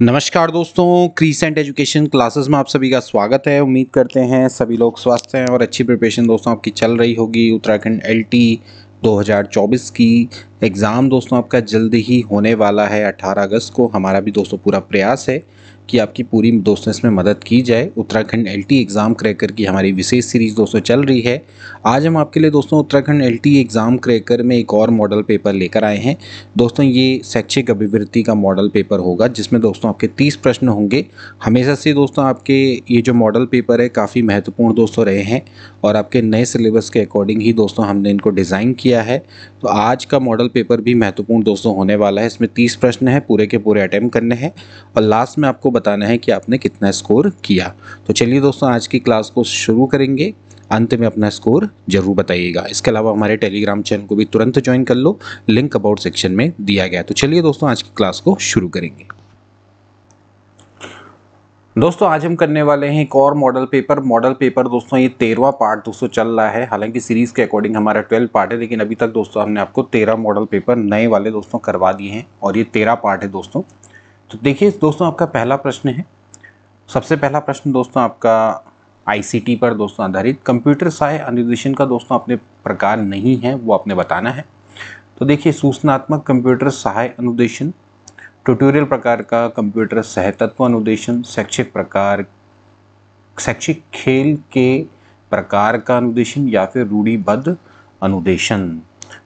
नमस्कार दोस्तों, crescent education classes में आप सभी का स्वागत है। उम्मीद करते हैं सभी लोग स्वस्थ हैं और अच्छी प्रिपरेशन दोस्तों आपकी चल रही होगी। उत्तराखंड एलटी 2024 की एग्ज़ाम दोस्तों आपका जल्द ही होने वाला है 18 अगस्त को। हमारा भी दोस्तों पूरा प्रयास है कि आपकी पूरी दोस्तों इसमें मदद की जाए। उत्तराखंड एलटी एग्ज़ाम क्रैकर की हमारी विशेष सीरीज़ दोस्तों चल रही है। आज हम आपके लिए दोस्तों उत्तराखंड एलटी एग्ज़ाम क्रैकर में एक और मॉडल पेपर लेकर आए हैं। दोस्तों ये शैक्षिक अभिवृत्ति का मॉडल पेपर होगा जिसमें दोस्तों आपके 30 प्रश्न होंगे। हमेशा से दोस्तों आपके ये जो मॉडल पेपर है काफ़ी महत्वपूर्ण दोस्तों रहे हैं और आपके नए सिलेबस के अकॉर्डिंग ही दोस्तों हमने इनको डिज़ाइन किया है। तो आज का मॉडल पेपर भी महत्वपूर्ण दोस्तों होने वाला है। इसमें 30 प्रश्न हैं, पूरे के पूरे अटेम्प्ट करने हैं और लास्ट में आपको बताना है कि आपने कितना स्कोर किया। तो चलिए दोस्तों आज की क्लास को शुरू करेंगे। अंत में अपना स्कोर जरूर बताइएगा। इसके अलावा हमारे टेलीग्राम चैनल को भी तुरंत ज्वाइन कर लो, लिंक अबाउट सेक्शन में दिया गया है। तो चलिए दोस्तों आज की क्लास को शुरू करेंगे। दोस्तों आज हम करने वाले हैं एक और मॉडल पेपर दोस्तों ये 13वां पार्ट दोस्तों चल रहा है। हालांकि सीरीज के अकॉर्डिंग हमारा 12 पार्ट है, लेकिन अभी तक दोस्तों हमने आपको 13 मॉडल पेपर नए वाले दोस्तों करवा दिए हैं और ये 13 पार्ट है दोस्तों। तो देखिए दोस्तों आपका पहला प्रश्न है। सबसे पहला प्रश्न दोस्तों आपका आईसीटी पर दोस्तों आधारित कंप्यूटर सहायक अनुदेशन का दोस्तों अपने प्रकार नहीं है, वो आपने बताना है। तो देखिए सूचनात्मक कंप्यूटर सहायक अनुदेशन, ट्यूटोरियल प्रकार का कंप्यूटर सहतत्व अनुदेशन, शैक्षिक खेल के प्रकार का अनुदेशन या फिर रूढ़िबद्ध अनुदेशन।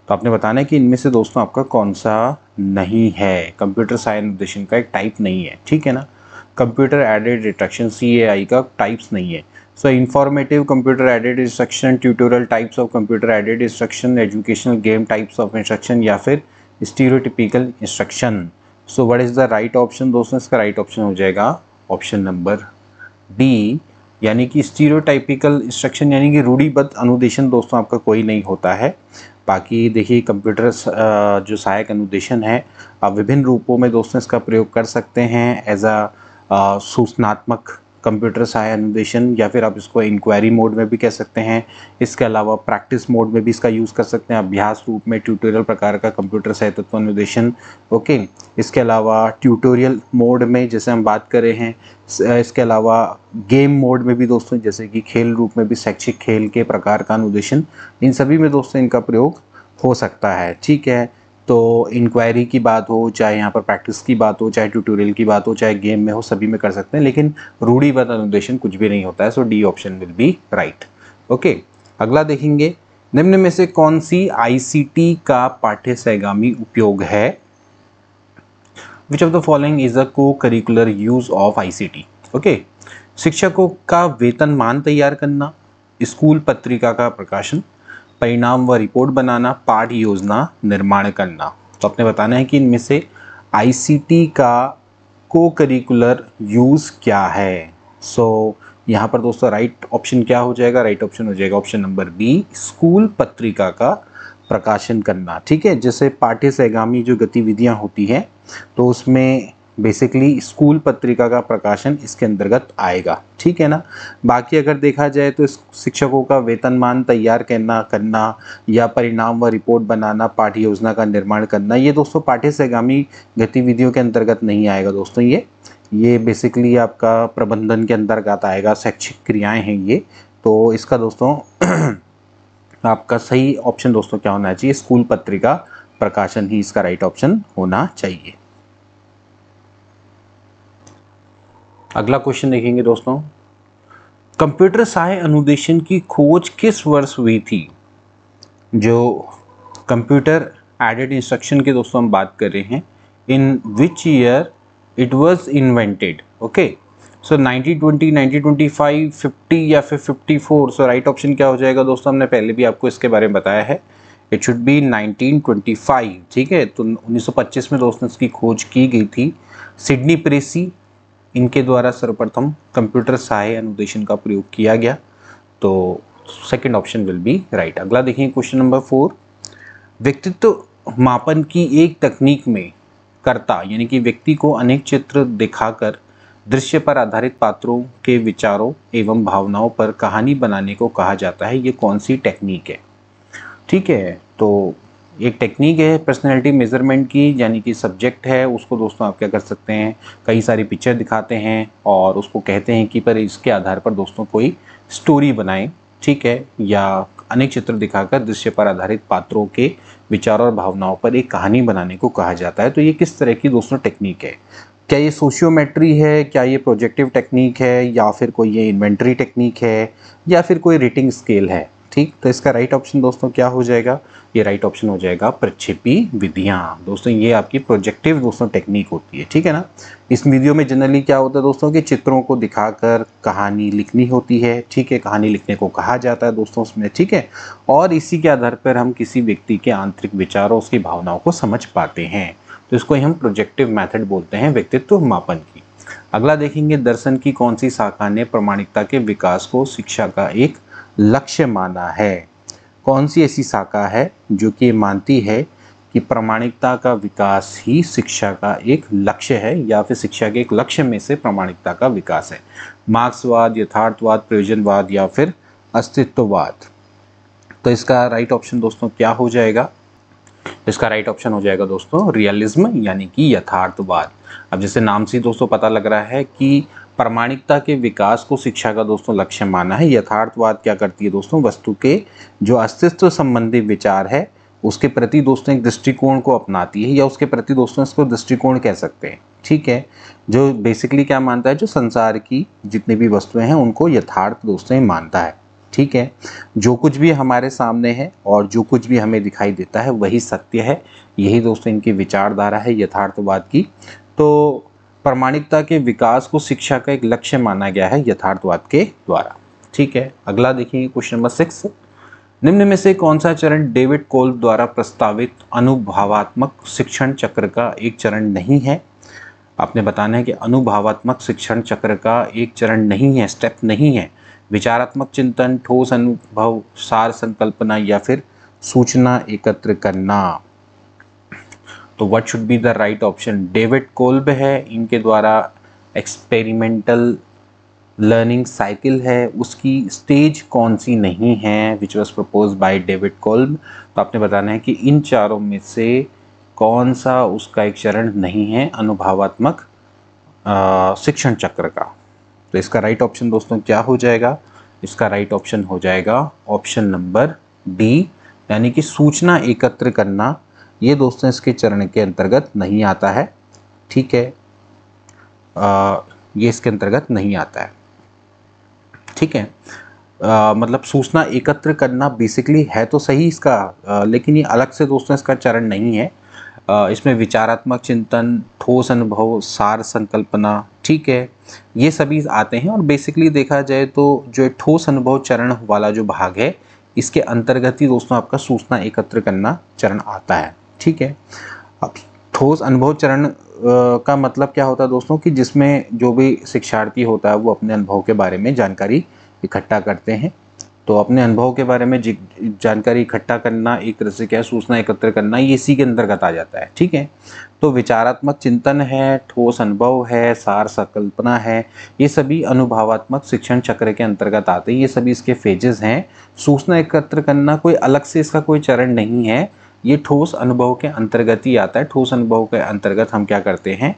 तो आपने बताना है कि इनमें से दोस्तों आपका कौन सा नहीं है। कंप्यूटर सहायक अनुदेशन का एक टाइप नहीं है, ठीक है ना। कंप्यूटर एडेड इंस्ट्रक्शन CAI का टाइप्स नहीं है। So informative computer aided instruction, tutorial types of computer aided instruction, educational game types of instruction या फिर stereotypical instruction. So what is the right option दोस्तों? इसका राइट ऑप्शन हो जाएगा option number D, यानी कि स्टीरियोटाइपिकल इंस्ट्रक्शन यानी कि रूढ़िबद्ध अनुदेशन दोस्तों आपका कोई नहीं होता है। बाकी देखिए कंप्यूटर जो सहायक अनुदेशन है आप विभिन्न रूपों में दोस्तों इसका प्रयोग कर सकते हैं। एज अ सूचनात्मक कंप्यूटर सहायक अनुदेशन या फिर आप इसको इंक्वायरी मोड में भी कह सकते हैं। इसके अलावा प्रैक्टिस मोड में भी इसका यूज़ कर सकते हैं, अभ्यास रूप में ट्यूटोरियल प्रकार का कंप्यूटर सहतत्व अनुदेशन। ओके, इसके अलावा ट्यूटोरियल मोड में जैसे हम बात कर रहे हैं, इसके अलावा गेम मोड में भी दोस्तों जैसे कि खेल रूप में भी शैक्षिक खेल के प्रकार का अनुदेशन, इन सभी में दोस्तों इनका प्रयोग हो सकता है, ठीक है। तो इंक्वायरी की बात हो, चाहे यहाँ पर प्रैक्टिस की बात हो, चाहे ट्यूटोरियल की बात हो, चाहे गेम में हो, सभी में कर सकते हैं, लेकिन रूढ़िबद्ध अनुदेशन कुछ भी नहीं होता है। So D option will be right. Okay, अगला देखेंगे, निम्न में से कौन सी आईसीटी का पाठ्य सहगामी उपयोग है? Which of the following is a co curricular use of ICT? Okay, शिक्षकों का वेतनमान तैयार करना, स्कूल पत्रिका का प्रकाशन, परिणाम व रिपोर्ट बनाना, पाठ योजना निर्माण करना। तो आपने बताना है कि इनमें से आईसीटी का को करिकुलर यूज़ क्या है। सो यहाँ पर दोस्तों राइट ऑप्शन क्या हो जाएगा? राइट ऑप्शन हो जाएगा ऑप्शन नंबर बी, स्कूल पत्रिका का प्रकाशन करना, ठीक है। जैसे पाठ्य सहगामी जो गतिविधियाँ होती हैं तो उसमें बेसिकली स्कूल पत्रिका का प्रकाशन इसके अंतर्गत आएगा, ठीक है ना। बाकी अगर देखा जाए तो शिक्षकों का वेतनमान तैयार करना या परिणाम व रिपोर्ट बनाना, पाठ्य योजना का निर्माण करना, ये दोस्तों पाठ्य सहगामी गतिविधियों के अंतर्गत नहीं आएगा दोस्तों। ये बेसिकली आपका प्रबंधन के अंतर्गत आएगा, शैक्षिक क्रियाएं हैं ये। तो इसका दोस्तों आपका सही ऑप्शन दोस्तों क्या होना चाहिए? स्कूल पत्रिका प्रकाशन ही इसका राइट ऑप्शन होना चाहिए। अगला क्वेश्चन देखेंगे दोस्तों, कंप्यूटर सहायक अनुदेशन की खोज किस वर्ष हुई थी? जो कंप्यूटर एडेड इंस्ट्रक्शन के दोस्तों हम बात कर रहे हैं, in which year it was invented? Okay, so 1920, 1925, 50 या फिर 54। सो राइट ऑप्शन क्या हो जाएगा दोस्तों? हमने पहले भी आपको इसके बारे में बताया है, इट शुड बी 1925, ठीक है। तो 1925 में दोस्तों इसकी खोज की गई थी। सिडनी प्रेसी इनके द्वारा सर्वप्रथम कंप्यूटर सहायक अनुदेशन का प्रयोग किया गया। तो second option will be right. अगला देखिए क्वेश्चन नंबर 4, व्यक्तित्व मापन की एक तकनीक में कर्ता यानी कि व्यक्ति को अनेक चित्र दिखाकर दृश्य पर आधारित पात्रों के विचारों एवं भावनाओं पर कहानी बनाने को कहा जाता है। ये कौन सी टेक्निक है? ठीक है, तो एक टेक्निक है पर्सनैलिटी मेजरमेंट की, यानी कि सब्जेक्ट है उसको दोस्तों आप क्या कर सकते हैं, कई सारी पिक्चर दिखाते हैं और उसको कहते हैं कि पर इसके आधार पर दोस्तों कोई स्टोरी बनाएं, ठीक है, या अनेक चित्र दिखाकर दृश्य पर आधारित पात्रों के विचारों और भावनाओं पर एक कहानी बनाने को कहा जाता है। तो ये किस तरह की दोस्तों टेक्निक है? क्या ये सोशियोमेट्री है, क्या ये प्रोजेक्टिव टेक्निक है, या फिर कोई ये इन्वेंटरी टेक्निक है, या फिर कोई रेटिंग स्केल है? ठीक, तो इसका राइट ऑप्शन दोस्तों क्या हो जाएगा? ये राइट ऑप्शन हो जाएगा प्रक्षेपी विधियां। दोस्तों ये आपकी प्रोजेक्टिव दोस्तों टेक्निक होती है, ठीक है ना। इस वीडियो में जनरली क्या होता है दोस्तों कि चित्रों को दिखाकर कहानी लिखनी होती है, ठीक है, कहानी लिखने को कहा जाता है दोस्तों उसमें, ठीक है, और इसी के आधार पर हम किसी व्यक्ति के आंतरिक विचारों, उसकी भावनाओं को समझ पाते हैं। तो इसको हम प्रोजेक्टिव मेथड बोलते हैं व्यक्तित्व मापन की। अगला देखेंगे, दर्शन की कौन सी शाखा ने प्रामाणिकता के विकास को शिक्षा का एक लक्ष्य माना है? कौन सी ऐसी शाखा है जो कि मानती है कि प्रामाणिकता का विकास ही शिक्षा का एक लक्ष्य है, या फिर शिक्षा के एक लक्ष्य में से प्रामाणिकता का विकास है? मार्क्सवाद, यथार्थवाद, प्रयोजनवाद, या फिर अस्तित्ववाद? तो इसका राइट ऑप्शन दोस्तों क्या हो जाएगा? इसका राइट ऑप्शन हो जाएगा दोस्तों रियलिज्म, यानी कि यथार्थवाद। अब जैसे नाम से दोस्तों पता लग रहा है कि प्रामाणिकता के विकास को शिक्षा का दोस्तों लक्ष्य माना है। यथार्थवाद क्या करती है दोस्तों? वस्तु के जो अस्तित्व संबंधी विचार है उसके प्रति दोस्तों एक दृष्टिकोण को अपनाती है, या उसके प्रति दोस्तों इसको दृष्टिकोण कह सकते हैं, ठीक है, जो बेसिकली क्या मानता है, जो संसार की जितनी भी वस्तुएं हैं उनको यथार्थ दोस्तों मानता है, ठीक है। जो कुछ भी हमारे सामने है और जो कुछ भी हमें दिखाई देता है वही सत्य है, यही दोस्तों इनकी विचारधारा है यथार्थवाद की। तो प्रामाणिकता के विकास को शिक्षा का एक लक्ष्य माना गया है यथार्थवाद के द्वारा, ठीक है। अगला देखिए क्वेश्चन नंबर 6, निम्न में से कौन सा चरण डेविड कोल्ब द्वारा प्रस्तावित अनुभवात्मक शिक्षण चक्र का एक चरण नहीं है? आपने बताना है कि अनुभवात्मक शिक्षण चक्र का एक चरण नहीं है, स्टेप नहीं है। विचारात्मक चिंतन, ठोस अनुभव, सार संकल्पना, या फिर सूचना एकत्र करना? तो what should be the right option? David Kolb है, इनके द्वारा एक्सपेरिमेंटल लर्निंग साइकिल है, उसकी स्टेज कौन सी नहीं है, which was propose by David Kolb? तो आपने बताना है कि इन चारों में से कौन सा उसका एक चरण नहीं है अनुभवात्मक शिक्षण चक्र का। तो इसका राइट ऑप्शन दोस्तों क्या हो जाएगा? इसका राइट ऑप्शन हो जाएगा ऑप्शन नंबर डी, यानी कि सूचना एकत्र करना। ये दोस्तों इसके चरण के अंतर्गत नहीं आता है, ठीक है, ये इसके अंतर्गत नहीं आता है, ठीक है। मतलब सूचना एकत्र करना बेसिकली है तो सही इसका, लेकिन ये अलग से दोस्तों इसका चरण नहीं है। इसमें विचारात्मक चिंतन, ठोस अनुभव, सार संकल्पना, ठीक है, ये सभी आते हैं। और बेसिकली देखा जाए तो जो ठोस अनुभव चरण वाला जो भाग है इसके अंतर्गत ही दोस्तों आपका सूचना एकत्र करना चरण आता है, ठीक है। अब ठोस अनुभव चरण का मतलब क्या होता है दोस्तों कि जिसमें जो भी शिक्षार्थी होता है वो अपने अनुभव के बारे में जानकारी इकट्ठा करते हैं। तो अपने अनुभव के बारे में जानकारी इकट्ठा करना एक तरह से क्या है, सूचना एकत्र करना, ये इसी के अंतर्गत आ जाता है, ठीक है। तो विचारात्मक चिंतन है, ठोस अनुभव है, सार संकल्पना है, ये सभी अनुभवात्मक शिक्षण चक्र के अंतर्गत आते हैं, ये सभी इसके फेजेस हैं। सूचना एकत्र करना कोई अलग से इसका कोई चरण नहीं है, ये ठोस अनुभव के अंतर्गत ही आता है। ठोस अनुभव के अंतर्गत हम क्या करते हैं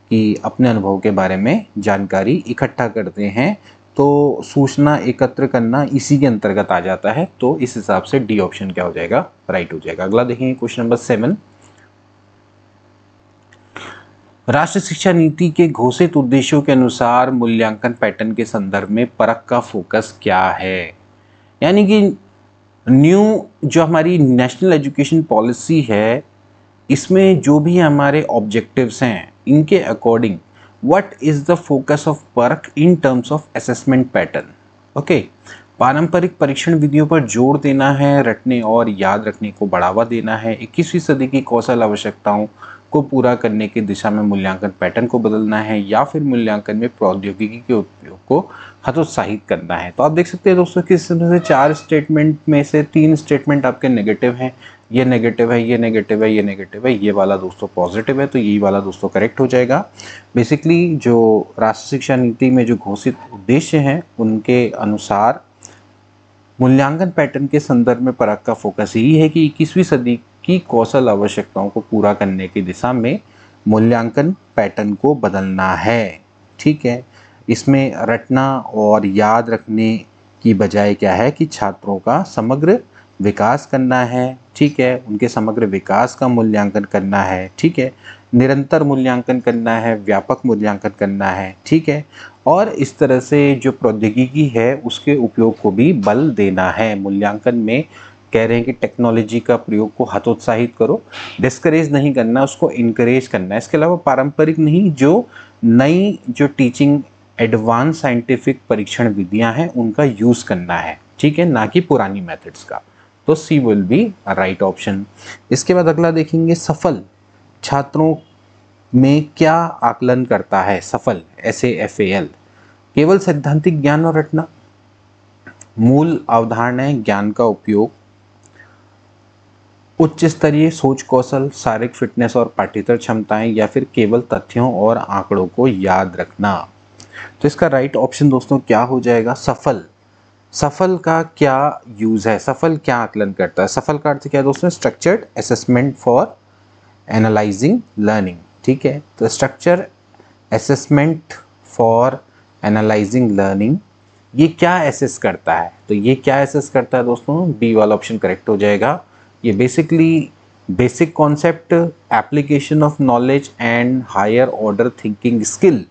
कि अपने अनुभव के बारे में जानकारी इकट्ठा करते हैं, तो सूचना एकत्र करना इसी के अंतर्गत आ जाता है। तो इस हिसाब से डी ऑप्शन क्या हो जाएगा? राइट हो जाएगा। अगला देखेंगे क्वेश्चन नंबर 7, राष्ट्रीय शिक्षा नीति के घोषित उद्देश्यों के अनुसार मूल्यांकन पैटर्न के संदर्भ में परख का फोकस क्या है? यानी कि न्यू जो हमारी नेशनल एजुकेशन पॉलिसी है इसमें जो भी हमारे ऑब्जेक्टिव्स हैं इनके according what is the focus of PARAKH in terms of assessment pattern? Okay, पारंपरिक परीक्षण विधियों पर जोर देना है, रटने और याद रखने को बढ़ावा देना है, 21वीं सदी की कौशल आवश्यकताओं को पूरा करने की दिशा में मूल्यांकन पैटर्न को बदलना है, या फिर मूल्यांकन में प्रौद्योगिकी के उपयोग को हतोत्साहित करना है। तो आप देख सकते हैं दोस्तों कि इसमें से 4 स्टेटमेंट में से 3 स्टेटमेंट आपके नेगेटिव हैं, ये नेगेटिव है, ये नेगेटिव है, ये नेगेटिव है, ये वाला दोस्तों पॉजिटिव है, तो यही वाला दोस्तों करेक्ट हो जाएगा। बेसिकली जो राष्ट्रीय शिक्षा नीति में जो घोषित उद्देश्य हैं उनके अनुसार मूल्यांकन पैटर्न के संदर्भ में परख का फोकस यही है कि 21वीं सदी की कौशल आवश्यकताओं को पूरा करने की दिशा में मूल्यांकन पैटर्न को बदलना है। ठीक है, इसमें रटना और याद रखने की बजाय क्या है कि छात्रों का समग्र विकास करना है। ठीक है, उनके समग्र विकास का मूल्यांकन करना है। ठीक है, निरंतर मूल्यांकन करना है, व्यापक मूल्यांकन करना है। ठीक है, और इस तरह से जो प्रौद्योगिकी है उसके उपयोग को भी बल देना है। मूल्यांकन में कह रहे हैं कि टेक्नोलॉजी का प्रयोग को हतोत्साहित करो, डिस्करेज नहीं करना, उसको इनकरेज करना है। इसके अलावा पारंपरिक नहीं, जो नई जो टीचिंग एडवांस साइंटिफिक परीक्षण विधियां हैं उनका यूज करना है। ठीक है, ना कि पुरानी मेथड्स का। तो सी विल बी राइट ऑप्शन। इसके बाद अगला देखेंगे, सफल छात्रों में क्या आकलन करता है। सफल SAFAL केवल सैद्धांतिक ज्ञान और रटना, मूल अवधारणाएं ज्ञान का उपयोग, उच्च स्तरीय सोच कौशल, शारीरिक फिटनेस और पाठ्येतर क्षमताएं, या फिर केवल तथ्यों और आंकड़ों को याद रखना। तो इसका राइट ऑप्शन दोस्तों क्या हो जाएगा, सफल। सफल का क्या यूज है, सफल क्या आकलन करता है। सफल का अर्थ क्या है दोस्तों, structured assessment for analysing learning. ठीक है, तो structure assessment for analysing learning, ये क्या एसेस करता है। तो ये क्या एसेस करता है दोस्तों, बी वाला ऑप्शन करेक्ट हो जाएगा। ये basically basic concept, application of knowledge and higher order thinking skill,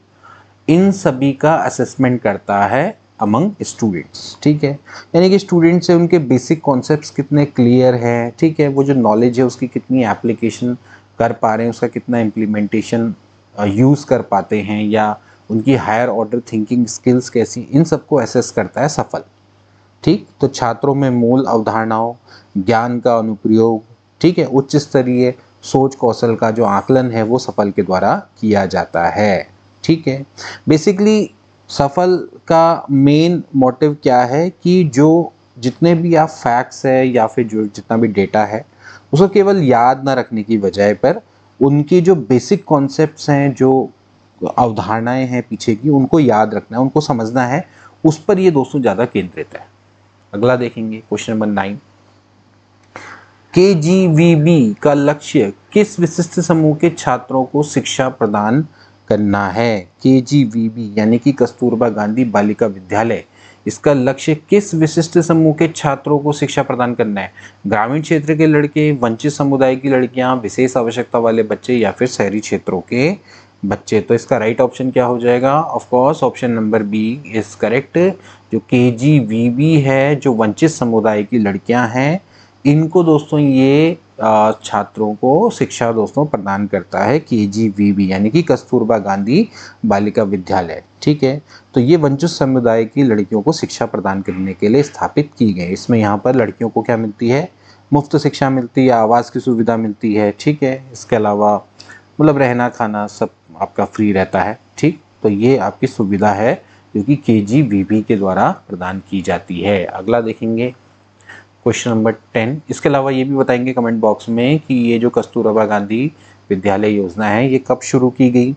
इन सभी का असेसमेंट करता है अमंग स्टूडेंट्स। ठीक है, यानी कि स्टूडेंट्स से उनके बेसिक कॉन्सेप्ट्स कितने क्लियर हैं। ठीक है, वो जो नॉलेज है उसकी कितनी एप्लीकेशन कर पा रहे हैं, उसका कितना इम्प्लीमेंटेशन यूज़ कर पाते हैं, या उनकी हायर ऑर्डर थिंकिंग स्किल्स कैसी, इन सबको असेस करता है सफल। ठीक, तो छात्रों में मूल अवधारणाओं, ज्ञान का अनुप्रयोग, ठीक है, उच्च स्तरीय सोच कौशल का जो आकलन है वो सफल के द्वारा किया जाता है। ठीक है, बेसिकली सफल का मेन मोटिव क्या है कि जो जितने भी आप फैक्ट्स है या फिर जो जितना भी डेटा है उसको केवल याद ना रखने की बजाय पर उनकी जो बेसिक कॉन्सेप्ट्स हैं, जो अवधारणाएं हैं पीछे की, उनको याद रखना है, उनको समझना है, उस पर ये दोस्तों ज़्यादा केंद्रित है। अगला देखेंगे क्वेश्चन नंबर 9, KGVB का लक्ष्य किस विशिष्ट समूह के छात्रों को शिक्षा प्रदान करना है। KGVB यानी कि कस्तूरबा गांधी बालिका विद्यालय, इसका लक्ष्य किस विशिष्ट समूह के छात्रों को शिक्षा प्रदान करना है। ग्रामीण क्षेत्र के लड़के, वंचित समुदाय की लड़कियां, विशेष आवश्यकता वाले बच्चे, या फिर शहरी क्षेत्रों के बच्चे। तो इसका राइट ऑप्शन क्या हो जाएगा, of course option number b is correct. जो KGVB है, जो वंचित समुदाय की लड़कियां हैं, इनको दोस्तों ये छात्रों को शिक्षा दोस्तों प्रदान करता है KGVB यानी कि कस्तूरबा गांधी बालिका विद्यालय। ठीक है, तो ये वंचित समुदाय की लड़कियों को शिक्षा प्रदान करने के लिए स्थापित की गई। इसमें यहाँ पर लड़कियों को क्या मिलती है, मुफ्त शिक्षा मिलती है, आवास की सुविधा मिलती है। ठीक है, इसके अलावा मतलब रहना खाना सब आपका फ्री रहता है। ठीक, तो ये आपकी सुविधा है जो कि KGVB के द्वारा प्रदान की जाती है। अगला देखेंगे क्वेश्चन नंबर 10। इसके अलावा ये भी बताएंगे कमेंट बॉक्स में कि ये जो कस्तूरबा गांधी विद्यालय योजना है ये कब शुरू की गई।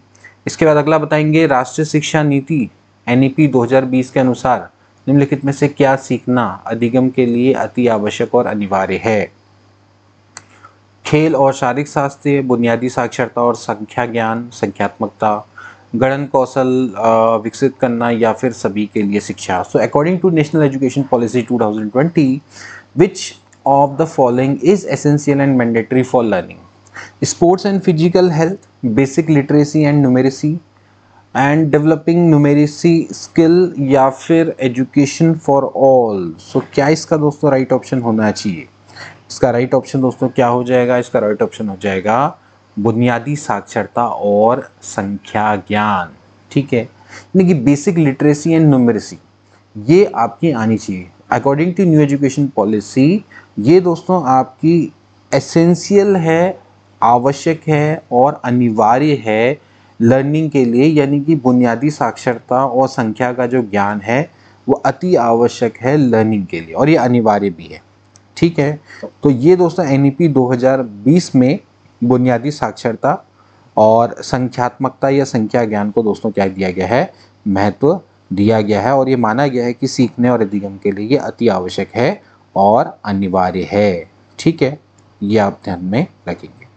इसके बाद अगला बताएंगे, राष्ट्रीय शिक्षा नीति NEP 2020 के अनुसार निम्नलिखित में से क्या सीखना अधिगम के लिए अति आवश्यक और अनिवार्य है। खेल और शारीरिक स्वास्थ्य, बुनियादी साक्षरता और संख्या ज्ञान, संख्यात्मकता, गणन कौशल विकसित करना, या फिर सभी के लिए शिक्षा। So according to national education policy 2020, which of the following is essential and mandatory for learning? Sports and physical health, basic literacy and numeracy, and developing numeracy skill, या फिर education for all। So क्या इसका दोस्तों right option होना चाहिए। इसका right option दोस्तों क्या हो जाएगा, इसका राइट ऑप्शन हो जाएगा बुनियादी साक्षरता और संख्या ज्ञान। ठीक है, यानी कि बेसिक लिटरेसी एंड न्यूमेरेसी ये आपकी आनी चाहिए। According to new education policy ये दोस्तों आपकी एसेंशियल है, आवश्यक है और अनिवार्य है लर्निंग के लिए, यानी कि बुनियादी साक्षरता और संख्या का जो ज्ञान है वो अति आवश्यक है लर्निंग के लिए और ये अनिवार्य भी है। ठीक है, तो ये दोस्तों NEP 2020 में बुनियादी साक्षरता और संख्यात्मकता या संख्या ज्ञान को दोस्तों क्या दिया गया है, महत्व दिया गया है, और ये माना गया है कि सीखने और अधिगम के लिए ये अति आवश्यक है और अनिवार्य है। ठीक है, ये आप ध्यान में रखेंगे,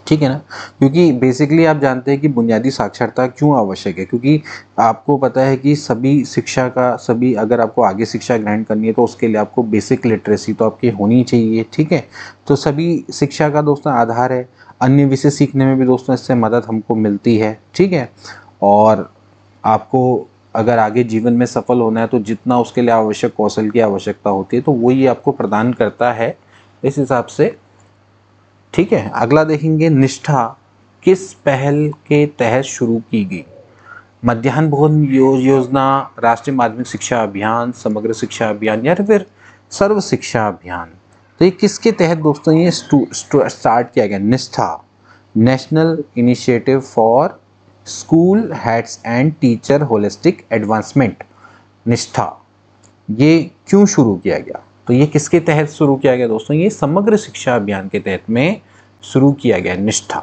ठीक है ना। क्योंकि बेसिकली आप जानते हैं कि बुनियादी साक्षरता क्यों आवश्यक है, क्योंकि आपको पता है कि सभी अगर आपको आगे शिक्षा ग्रहण करनी है तो उसके लिए आपको बेसिक लिटरेसी तो आपकी होनी चाहिए, ठीक है। तो सभी शिक्षा का दोस्तों आधार है। अन्य विषय सीखने में भी दोस्तों इससे मदद हमको मिलती है, ठीक है। और आपको अगर आगे जीवन में सफल होना है तो जितना उसके लिए आवश्यक कौशल की आवश्यकता होती है तो वो ये आपको प्रदान करता है, इस हिसाब से, ठीक है। अगला देखेंगे, निष्ठा किस पहल के तहत शुरू की गई? मध्याह्न भोजन योजना, राष्ट्रीय माध्यमिक शिक्षा अभियान, समग्र शिक्षा अभियान या फिर सर्व शिक्षा अभियान। तो ये किसके तहत दोस्तों ये स्टार्ट किया गया? निष्ठा, national initiative for school heads and teacher holistic advancement. निष्ठा ये क्यों शुरू किया गया? तो ये किसके तहत शुरू किया गया दोस्तों? ये समग्र शिक्षा अभियान के तहत में शुरू किया गया निष्ठा,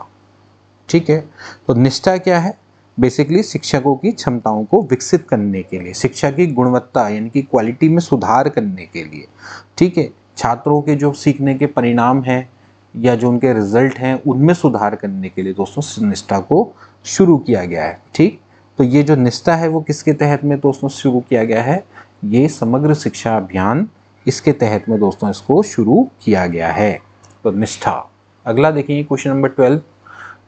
ठीक है। तो निष्ठा क्या है? बेसिकली शिक्षकों की क्षमताओं को विकसित करने के लिए, शिक्षा की गुणवत्ता यानी कि क्वालिटी में सुधार करने के लिए, ठीक है। छात्रों के जो सीखने के परिणाम हैं या जो उनके रिजल्ट हैं उनमें सुधार करने के लिए दोस्तों निष्ठा को शुरू किया गया है, ठीक। तो ये जो निष्ठा है वो किसके तहत में दोस्तों शुरू किया गया है? ये समग्र शिक्षा अभियान, इसके तहत में दोस्तों इसको शुरू किया गया है, तो निष्ठा। अगला देखेंगे क्वेश्चन नंबर 12,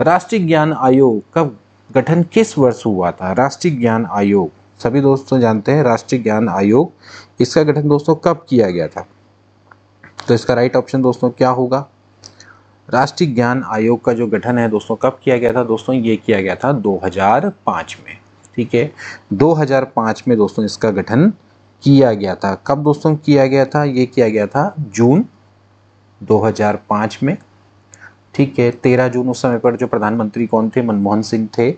राष्ट्रीय ज्ञान आयोग का गठन किस वर्ष हुआ था? राष्ट्रीय ज्ञान आयोग, सभी दोस्तों जानते हैं राष्ट्रीय ज्ञान आयोग, इसका गठन दोस्तों कब किया गया था? तो इसका राइट ऑप्शन दोस्तों क्या होगा? राष्ट्रीय ज्ञान आयोग का जो गठन है दोस्तों कब किया गया था? दोस्तों ये किया गया था 2005 में, ठीक है। 2005 में दोस्तों इसका गठन किया गया था। कब दोस्तों किया गया था? ये किया गया था जून 2005 में, ठीक है। 13 जून उस समय पर जो प्रधानमंत्री कौन थे? मनमोहन सिंह थे।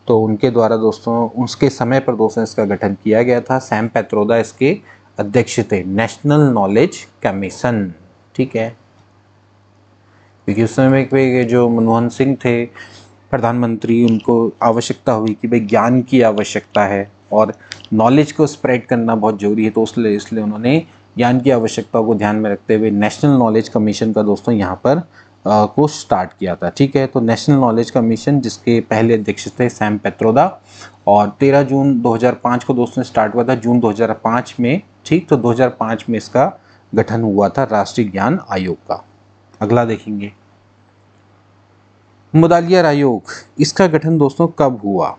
तो उनके द्वारा दोस्तों उसके समय पर दोस्तों इसका गठन किया गया था। सैम पैत्रोदा इसके अध्यक्ष थे, नेशनल नॉलेज कमीशन, ठीक है। क्योंकि उस समय पे जो मनमोहन सिंह थे प्रधानमंत्री, उनको आवश्यकता हुई कि भाई ज्ञान की आवश्यकता है और नॉलेज को स्प्रेड करना बहुत जरूरी है, तो इसलिए उन्होंने ज्ञान की आवश्यकता को ध्यान में रखते हुए नेशनल नॉलेज कमीशन का दोस्तों यहाँ पर को स्टार्ट किया था, ठीक है। तो नेशनल नॉलेज कमीशन जिसके पहले अध्यक्ष थे सैम पैत्रोदा, और 13 जून 2005 को दोस्तों स्टार्ट हुआ था, जून 2005 में, ठीक। तो 2005 में इसका गठन हुआ था राष्ट्रीय ज्ञान आयोग का। अगला देखेंगे, मुदालियार आयोग, इसका गठन दोस्तों कब हुआ?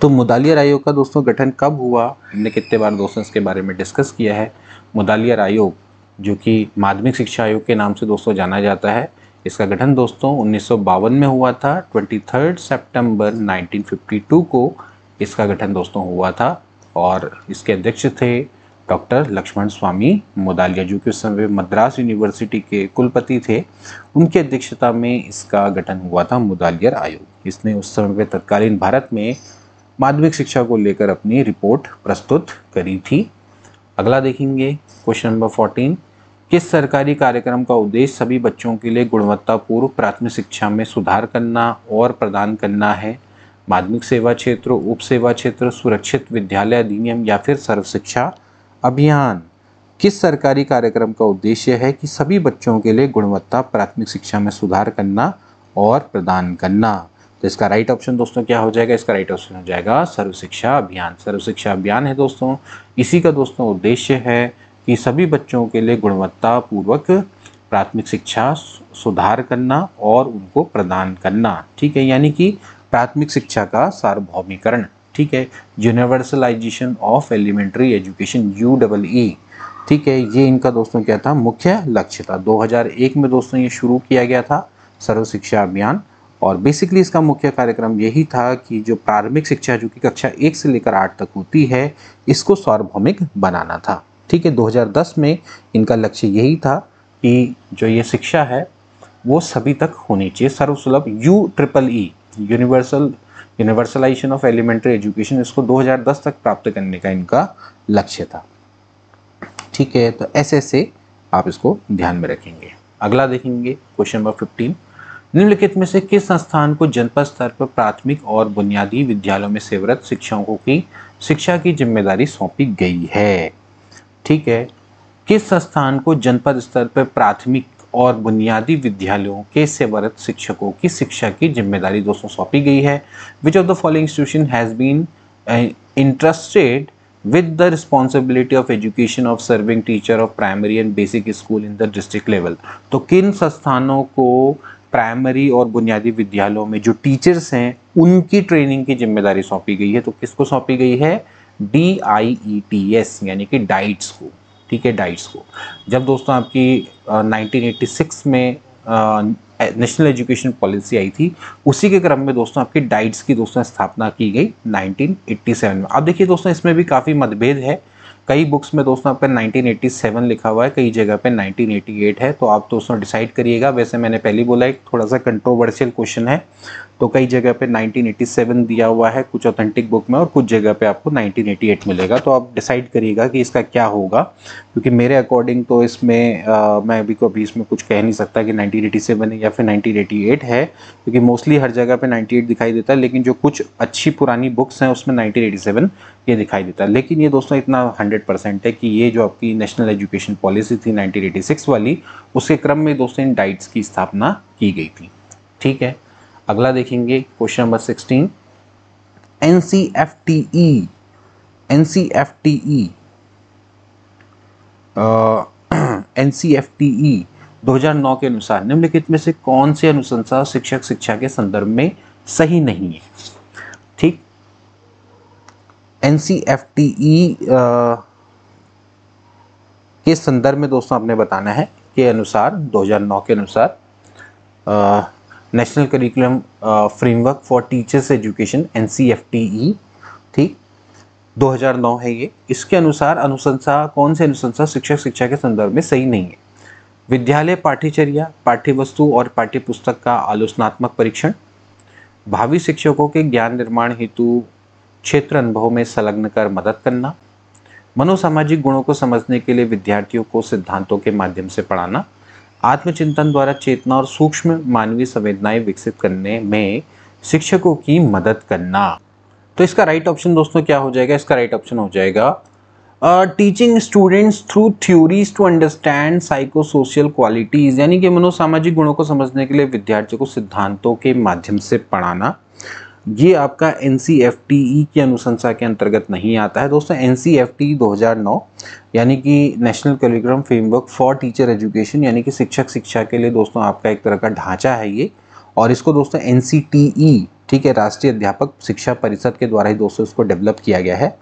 तो मुदालियार आयोग का दोस्तों गठन कब हुआ? हमने कितने बार दोस्तों इसके बारे में डिस्कस किया है। मुदालियार आयोग जो कि माध्यमिक शिक्षा आयोग के नाम से दोस्तों जाना जाता है, इसका गठन दोस्तों 1952 में हुआ था। 23 सितंबर 1952 को इसका गठन दोस्तों हुआ था और इसके अध्यक्ष थे डॉक्टर लक्ष्मण स्वामी मुदालिया, जो कि उस समय मद्रास यूनिवर्सिटी के कुलपति थे। उनकी अध्यक्षता में इसका गठन हुआ था मुदालियार आयोग। इसने उस समय पे तत्कालीन भारत में माध्यमिक शिक्षा को लेकर अपनी रिपोर्ट प्रस्तुत करी थी। अगला देखेंगे क्वेश्चन नंबर 14, किस सरकारी कार्यक्रम का उद्देश्य सभी बच्चों के लिए गुणवत्तापूर्ण प्राथमिक शिक्षा में सुधार करना और प्रदान करना है? माध्यमिक सेवा क्षेत्र, उप सेवा क्षेत्र, सुरक्षित विद्यालय अधिनियम या फिर सर्व शिक्षा अभियान। किस सरकारी कार्यक्रम का उद्देश्य है कि सभी बच्चों के लिए गुणवत्ता प्राथमिक शिक्षा में सुधार करना और प्रदान करना? तो इसका राइट ऑप्शन दोस्तों क्या हो जाएगा? इसका राइट ऑप्शन हो जाएगा सर्व शिक्षा अभियान। सर्व शिक्षा अभियान है दोस्तों, इसी का दोस्तों उद्देश्य है कि सभी बच्चों के लिए गुणवत्ता पूर्वक प्राथमिक शिक्षा सुधार करना और उनको प्रदान करना, ठीक है। यानी कि प्राथमिक शिक्षा का सार्वभौमिकरण, ठीक है। Universalisation of elementary education, UEE, ठीक है। ये इनका दोस्तों क्या था? मुख्य लक्ष्य था। 2001 में दोस्तों ये शुरू किया गया था सर्व शिक्षा अभियान, और बेसिकली इसका मुख्य कार्यक्रम यही था कि जो प्रारंभिक शिक्षा जो कि कक्षा 1 से लेकर 8 तक होती है, इसको सार्वभौमिक बनाना था, ठीक है। 2010 में इनका लक्ष्य यही था कि जो ये शिक्षा है वो सभी तक होनी चाहिए, सर्वसुलभ, UEE, universalisation of elementary education, इसको 2010 तक प्राप्त करने का इनका लक्ष्य था, ठीक है। तो ऐसे आप इसको ध्यान में रखेंगे। अगला देखेंगे क्वेश्चन नंबर 15, निम्नलिखित में से किस संस्थान को जनपद स्तर पर प्राथमिक और बुनियादी विद्यालयों में सेवारत शिक्षकों की शिक्षा की जिम्मेदारी सौंपी गई है? ठीक है, किस संस्थान को जनपद स्तर पर प्राथमिक और बुनियादी विद्यालयों के सेवारत शिक्षकों की शिक्षा की जिम्मेदारी दोस्तों सौंपी गई है। Which of the following institution has been interested with the responsibility of education of serving teacher of primary and basic school in the district level। तो किन संस्थानों को प्राइमरी और बुनियादी विद्यालयों में जो टीचर्स हैं उनकी ट्रेनिंग की जिम्मेदारी सौंपी गई है? तो किसको सौंपी गई है? DIETS यानी कि डाइट्स को। ठीक है, डाइट्स को। जब दोस्तों आपकी 1986 में नेशनल एजुकेशन पॉलिसी आई थी, उसी के क्रम में दोस्तों आपकी डाइट्स की दोस्तों स्थापना की गई 1987 में। अब देखिए दोस्तों, इसमें भी काफ़ी मतभेद है। कई बुक्स में दोस्तों आपका 1987 लिखा हुआ है, कई जगह पे 1988 है। तो आप दोस्तों डिसाइड करिएगा। वैसे मैंने पहले बोला एक थोड़ा सा कंट्रोवर्शियल क्वेश्चन है, तो कई जगह पे 1987 दिया हुआ है कुछ ऑथेंटिक बुक में, और कुछ जगह पे आपको 1988 मिलेगा। तो आप डिसाइड करिएगा कि इसका क्या होगा, क्योंकि मेरे अकॉर्डिंग तो इसमें मैं अभी इसमें कुछ कह नहीं सकता कि 1987 है या फिर 1988 है, क्योंकि मोस्टली हर जगह पे 98 दिखाई देता है, लेकिन जो कुछ अच्छी पुरानी बुक्स हैं उसमें 1987 ये दिखाई देता है। लेकिन ये दोस्तों इतना 100% है कि ये जो आपकी नेशनल एजुकेशन पॉलिसी थी 1986 वाली, उसके क्रम में दोस्तों इन डाइट्स की स्थापना की गई थी। ठीक है, अगला देखेंगे क्वेश्चन नंबर 16। NCFTE 2009 के अनुसार निम्नलिखित में से कौन सी अनुशंसा शिक्षक शिक्षा के संदर्भ में सही नहीं है? ठीक, NCFTE के संदर्भ में दोस्तों आपने बताना है कि अनुसार 2009 के अनुसार national curriculum framework for teachers education NCFTE, ठीक, 2009 है ये। इसके अनुसार अनुशंसा, कौन से अनुशंसा शिक्षक शिक्षा के संदर्भ में सही नहीं है? विद्यालय पाठ्यचर्या, पाठ्यवस्तु और पाठ्यपुस्तक का आलोचनात्मक परीक्षण, भावी शिक्षकों के ज्ञान निर्माण हेतु क्षेत्र अनुभव में संलग्न कर मदद करना, मनोसामाजिक गुणों को समझने के लिए विद्यार्थियों को सिद्धांतों के माध्यम से पढ़ाना, आत्मचिंतन द्वारा चेतना और सूक्ष्म मानवीय संवेदनाएं विकसित करने में शिक्षकों की मदद करना। तो इसका राइट ऑप्शन दोस्तों क्या हो जाएगा? इसका राइट ऑप्शन हो जाएगा teaching students through theories to understand psycho social qualities, यानी कि मनोसामाजिक गुणों को समझने के लिए विद्यार्थियों को सिद्धांतों के माध्यम से पढ़ाना। ये आपका NCFTE की अनुशंसा के अंतर्गत नहीं आता है दोस्तों। NCFTE 2009 यानी कि national curriculum framework for teacher education, यानी कि शिक्षक शिक्षा के लिए दोस्तों आपका एक तरह का ढांचा है ये, और इसको दोस्तों NCTE, ठीक है, राष्ट्रीय अध्यापक शिक्षा परिषद के द्वारा ही दोस्तों इसको डेवलप किया गया है।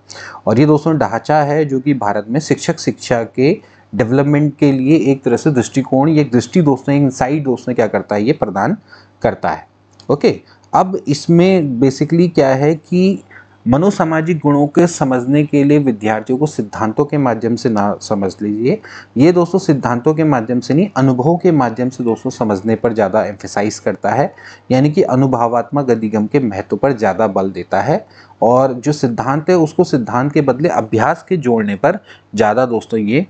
और ये दोस्तों ढांचा है जो कि भारत में शिक्षक शिक्षा के डेवलपमेंट के लिए एक तरह से दृष्टिकोण, ये दृष्टि दोस्तों, इनसाइट दोस्तों क्या करता है, ये प्रदान करता है। ओके, अब इसमें बेसिकली क्या है कि मनोसामाजिक गुणों के समझने के लिए विद्यार्थियों को सिद्धांतों के माध्यम से ना समझ लीजिए, ये दोस्तों सिद्धांतों के माध्यम से नहीं, अनुभव के माध्यम से दोस्तों समझने पर ज़्यादा एम्फेसाइज करता है, यानी कि अनुभवात्मक अधिगम के महत्व पर ज़्यादा बल देता है। और जो सिद्धांत है उसको सिद्धांत के बदले अभ्यास के जोड़ने पर ज़्यादा दोस्तों ये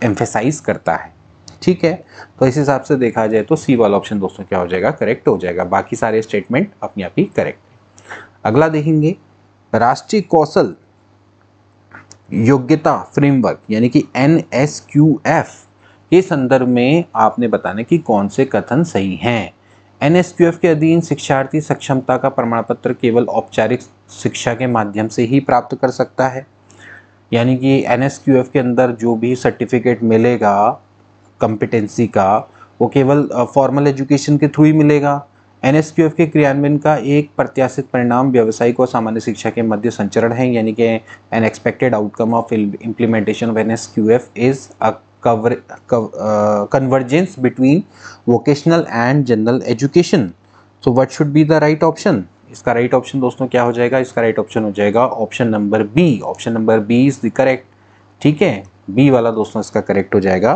एम्फेसाइज करता है। ठीक है, तो इस हिसाब से देखा जाए तो सी वाला ऑप्शन दोस्तों क्या हो जाएगा? करेक्ट हो जाएगा। बाकी सारे स्टेटमेंट अपने आप ही करेक्ट है। अगला देखेंगे राष्ट्रीय कौशल योग्यता फ्रेमवर्क यानी कि NSQF के संदर्भ में आपने बताना कि कौन से कथन सही हैं। NSQF के अधीन शिक्षार्थी सक्षमता का प्रमाण पत्र केवल औपचारिक शिक्षा के माध्यम से ही प्राप्त कर सकता है, यानी कि NSQF के अंदर जो भी सर्टिफिकेट मिलेगा कॉम्पिटेंसी का, वो केवल फॉर्मल एजुकेशन के थ्रू ही मिलेगा। NSQF के क्रियान्वयन का एक प्रत्याशित परिणाम व्यावसायिक और सामान्य शिक्षा के मध्य संचरण है, यानी कि N expected outcome of implementation of NSQF is a convergence between vocational and general education. So what should be the right option? इसका राइट ऑप्शन दोस्तों क्या हो जाएगा? इसका राइट ऑप्शन हो जाएगा option number b. Option number b is the correct. ठीक है, बी वाला दोस्तों इसका करेक्ट हो जाएगा।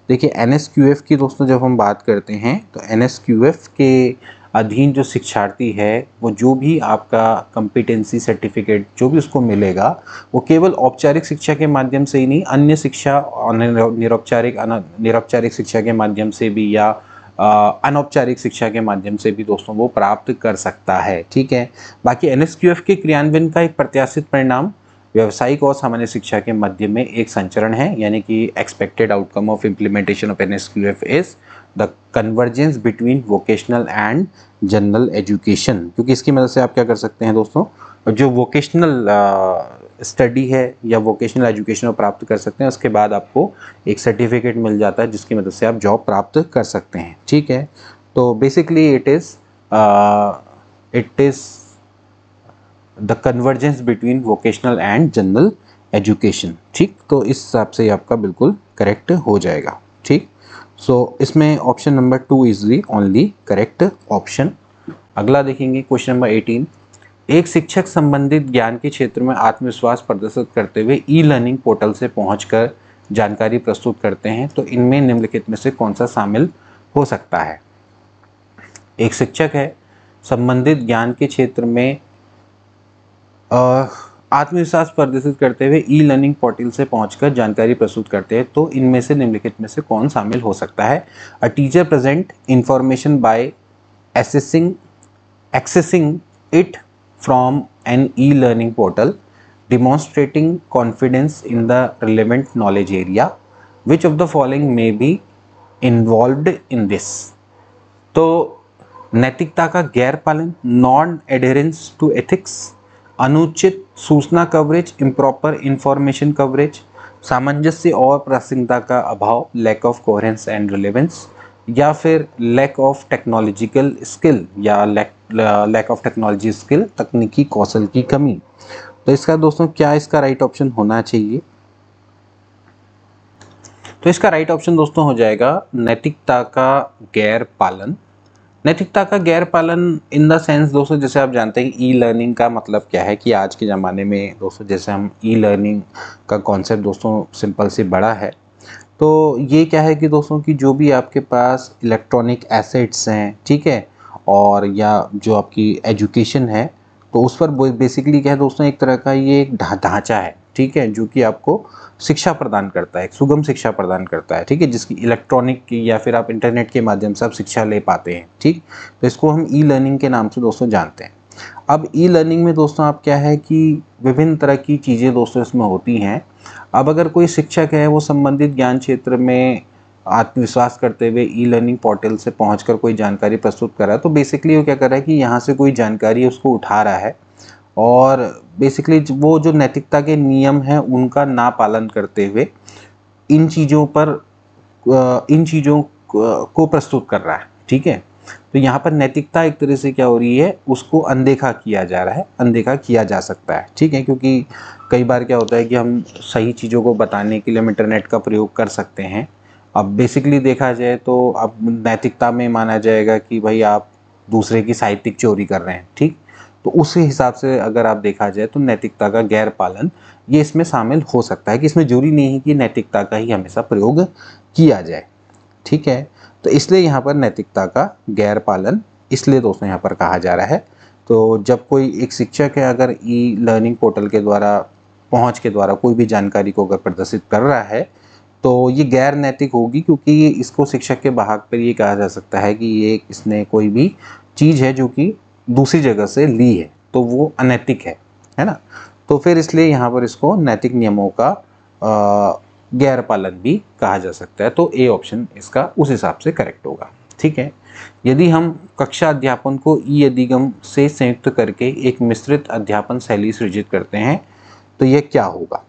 देखिए NSQF की दोस्तों जब हम बात करते हैं तो NSQF के अधीन जो शिक्षार्थी है वो जो भी आपका कॉम्पिटेंसी सर्टिफिकेट जो भी उसको मिलेगा वो केवल औपचारिक शिक्षा के माध्यम से ही नहीं, अन्य शिक्षा निरौपचारिक शिक्षा के माध्यम से भी या अनौपचारिक शिक्षा के माध्यम से भी दोस्तों वो प्राप्त कर सकता है। ठीक है, बाकी NSQF के क्रियान्वयन का एक प्रत्याशित परिणाम व्यावसायिक और सामान्य शिक्षा के मध्य में एक संचरण है, यानी कि expected outcome of implementation of NSQF is the convergence between vocational and general education. क्योंकि इसकी मदद से आप क्या कर सकते हैं दोस्तों, जो वोकेशनल स्टडी है या वोकेशनल एजुकेशन प्राप्त कर सकते हैं, उसके बाद आपको एक सर्टिफिकेट मिल जाता है जिसकी मदद से आप जॉब प्राप्त कर सकते हैं। ठीक है, तो basically it is the convergence between vocational and general education. ठीक, तो इस हिसाब से आपका बिल्कुल करेक्ट हो जाएगा। ठीक, सो इसमें option number 2 is the only correct option. अगला देखेंगे क्वेश्चन नंबर 18। एक शिक्षक संबंधित ज्ञान के क्षेत्र में आत्मविश्वास प्रदर्शित करते हुए ई लर्निंग पोर्टल से पहुंचकर जानकारी प्रस्तुत करते हैं, तो इनमें निम्नलिखित में से कौन सा शामिल हो सकता है। एक शिक्षक है, संबंधित ज्ञान के क्षेत्र में आत्मविश्वास प्रदर्शित करते हुए ई लर्निंग पोर्टल से पहुंचकर जानकारी प्रस्तुत करते हैं, तो इनमें से निम्नलिखित में से कौन शामिल हो सकता है। A teacher present information bye accessing it from an e-learning portal, demonstrating confidence in the relevant knowledge area. Which of the following may be involved in this? तो नैतिकता का गैर पालन, नॉन एडहेरेंस टू एथिक्स, अनुचित सूचना coverage, improper information coverage, सामंजस्य और प्रासंगिकता का अभाव, lack of coherence and relevance, या फिर लैक ऑफ टेक्नोलॉजिकल स्किल या लैक ऑफ टेक्नोलॉजी स्किल, तकनीकी कौशल की कमी। तो इसका दोस्तों क्या इसका राइट ऑप्शन होना चाहिए। तो इसका राइट ऑप्शन दोस्तों हो जाएगा नैतिकता का गैर पालन। नैतिकता का गैर पालन इन द सेंस दोस्तों, जैसे आप जानते हैं ई लर्निंग का मतलब क्या है कि आज के ज़माने में दोस्तों जैसे हम ई लर्निंग का कॉन्सेप्ट दोस्तों सिंपल से बड़ा है। तो ये क्या है कि दोस्तों कि जो भी आपके पास इलेक्ट्रॉनिक एसेट्स हैं, ठीक है, और या जो आपकी एजुकेशन है, तो उस पर बेसिकली क्या है दोस्तों, एक तरह का ये एक ढांचा है, ठीक है, जो कि आपको शिक्षा प्रदान करता है, एक सुगम शिक्षा प्रदान करता है, ठीक है, जिसकी इलेक्ट्रॉनिक की या फिर आप इंटरनेट के माध्यम से आप शिक्षा ले पाते हैं। ठीक, तो इसको हम ई लर्निंग के नाम से दोस्तों जानते हैं। अब ई लर्निंग में दोस्तों आप क्या है कि विभिन्न तरह की चीज़ें दोस्तों इसमें होती हैं। अब अगर कोई शिक्षक है वो संबंधित ज्ञान क्षेत्र में आत्मविश्वास करते हुए ई लर्निंग पोर्टल से पहुंचकर कोई जानकारी प्रस्तुत कर रहा है, तो बेसिकली वो क्या कर रहा है कि यहाँ से कोई जानकारी उसको उठा रहा है और बेसिकली वो जो नैतिकता के नियम हैं उनका ना पालन करते हुए इन चीज़ों को प्रस्तुत कर रहा है। ठीक है, तो यहाँ पर नैतिकता एक तरह से क्या हो रही है, उसको अनदेखा किया जा रहा है, अनदेखा किया जा सकता है। ठीक है, क्योंकि कई बार क्या होता है कि हम सही चीज़ों को बताने के लिए हम इंटरनेट का प्रयोग कर सकते हैं। अब बेसिकली देखा जाए तो अब नैतिकता में माना जाएगा कि भाई आप दूसरे की साहित्यिक चोरी कर रहे हैं। ठीक, तो उस हिसाब से अगर आप देखा जाए तो नैतिकता का गैर पालन ये इसमें शामिल हो सकता है कि इसमें जरूरी नहीं है कि नैतिकता का ही हमेशा प्रयोग किया जाए। ठीक है, तो इसलिए यहाँ पर नैतिकता का गैर पालन इसलिए दोस्तों यहाँ पर कहा जा रहा है। तो जब कोई एक शिक्षक है अगर ई लर्निंग पोर्टल के द्वारा पहुँच के द्वारा कोई भी जानकारी को अगर प्रदर्शित कर रहा है तो ये गैर नैतिक होगी, क्योंकि ये इसको शिक्षक के बहाक पर ये कहा जा सकता है कि ये इसने कोई भी चीज़ है जो कि दूसरी जगह से ली है तो वो अनैतिक है ना। तो फिर इसलिए यहाँ पर इसको नैतिक नियमों का गैर पालन भी कहा जा सकता है। तो ए ऑप्शन इसका उस हिसाब से करेक्ट होगा। ठीक है, यदि हम कक्षा अध्यापन को ई अधिगम से संयुक्त करके एक मिश्रित अध्यापन शैली सृजित करते हैं तो यह क्या होगा।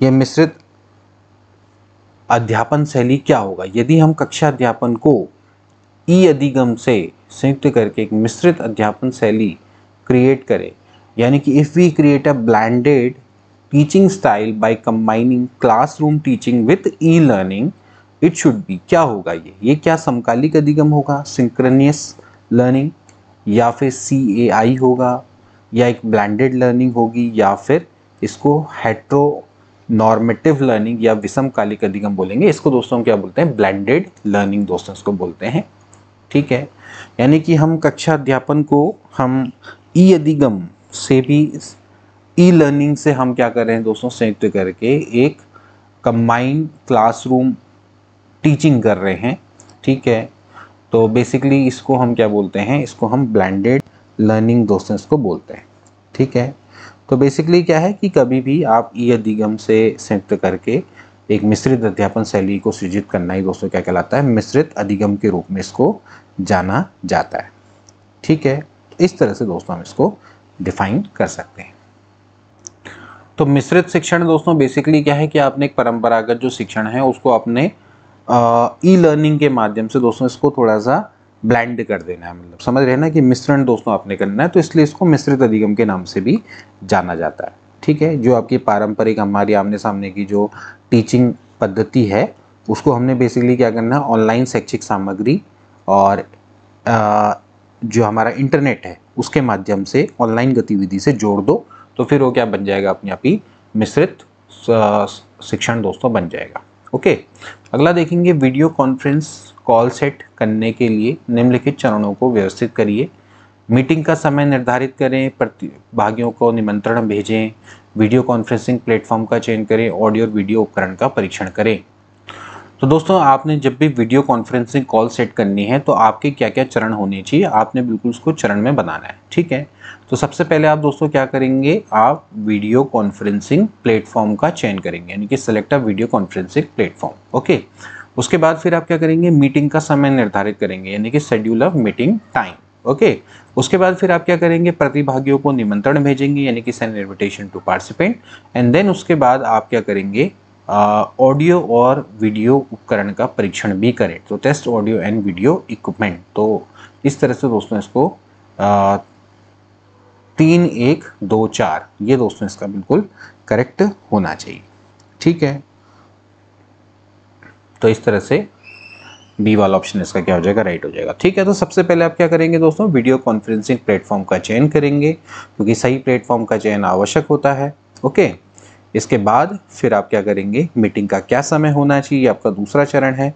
यह मिश्रित अध्यापन शैली क्या होगा यदि हम कक्षा अध्यापन को ई अधिगम से संयुक्त करके एक मिश्रित अध्यापन शैली क्रिएट करें, यानी कि if we create a blended teaching style by combining classroom teaching with e learning, it should be, क्या होगा ये क्या समकालिक अधिगम होगा, सिंक्रोनियस लर्निंग, या फिर CAI होगा, या एक ब्लेंडेड लर्निंग होगी, या फिर इसको हेट्रो नॉर्मेटिव लर्निंग या विषमकालिक अधिगम बोलेंगे। इसको दोस्तों क्या बोलते हैं, ब्लेंडेड लर्निंग दोस्तों इसको बोलते हैं। ठीक है, यानी कि हम कक्षा अध्यापन को हम ई अधिगम से भी ई लर्निंग से हम क्या कर रहे हैं दोस्तों, संयुक्त करके एक कंबाइंड क्लासरूम टीचिंग कर रहे हैं। ठीक है, तो बेसिकली इसको हम क्या बोलते हैं, इसको हम ब्लेंडेड लर्निंग दोस्तों इसको बोलते हैं। ठीक है, तो बेसिकली क्या है कि कभी भी आप ई अधिगम से संयुक्त करके एक मिश्रित अध्यापन शैली को सृजित करना ही दोस्तों क्या कहलाता है, मिश्रित अधिगम के रूप में इसको जाना जाता है। ठीक है, इस तरह से दोस्तों हम इसको डिफाइन कर सकते हैं। तो मिश्रित शिक्षण दोस्तों बेसिकली क्या है कि आपने एक परंपरागत जो शिक्षण है उसको अपने ई लर्निंग के माध्यम से दोस्तों इसको थोड़ा सा ब्लेंड कर देना है, मतलब समझ रहे हैं ना कि मिश्रण दोस्तों आपने करना है, तो इसलिए इसको मिश्रित अधिगम के नाम से भी जाना जाता है। ठीक है, जो आपकी पारंपरिक हमारी आमने सामने की जो टीचिंग पद्धति है उसको हमने बेसिकली क्या करना है, ऑनलाइन शैक्षिक सामग्री और जो हमारा इंटरनेट है उसके माध्यम से ऑनलाइन गतिविधि से जोड़ दो, तो फिर वो क्या बन जाएगा, अपने आप ही मिश्रित शिक्षण दोस्तों बन जाएगा। ओके, अगला देखेंगे, वीडियो कॉन्फ्रेंस कॉल सेट करने के लिए निम्नलिखित चरणों को व्यवस्थित करिए। मीटिंग का समय निर्धारित करें, प्रतिभागियों को निमंत्रण भेजें, वीडियो कॉन्फ्रेंसिंग प्लेटफॉर्म का चयन करें, ऑडियो और वीडियो उपकरण का परीक्षण करें। तो दोस्तों आपने जब भी वीडियो कॉन्फ्रेंसिंग कॉल सेट करनी है तो आपके क्या क्या चरण होने चाहिए, आपने बिल्कुल उसको चरण में बनाना है। ठीक है, तो सबसे पहले आप दोस्तों क्या करेंगे, आप वीडियो कॉन्फ्रेंसिंग प्लेटफॉर्म का चयन करेंगे, यानी कि select a video conferencing platform. Okay, उसके बाद फिर आप क्या करेंगे, मीटिंग का समय निर्धारित करेंगे, यानी कि schedule of meeting time. Okay, उसके बाद फिर आप क्या करेंगे, प्रतिभागियों को निमंत्रण भेजेंगे, यानी कि send invitation to participant. And then उसके बाद आप क्या करेंगे, ऑडियो और वीडियो उपकरण का परीक्षण भी करें, तो test audio and video equipment. तो इस तरह से दोस्तों इसको 3 1 2 4 ये दोस्तों इसका बिल्कुल करेक्ट होना चाहिए। ठीक है, तो इस तरह से बी वाला ऑप्शन इसका क्या हो जाएगा, राइट हो जाएगा। ठीक है, तो सबसे पहले आप क्या करेंगे दोस्तों, वीडियो कॉन्फ्रेंसिंग प्लेटफॉर्म का चयन करेंगे, क्योंकि सही प्लेटफॉर्म का चयन आवश्यक होता है। ओके, इसके बाद फिर आप क्या करेंगे, मीटिंग का क्या समय होना चाहिए, आपका दूसरा चरण है।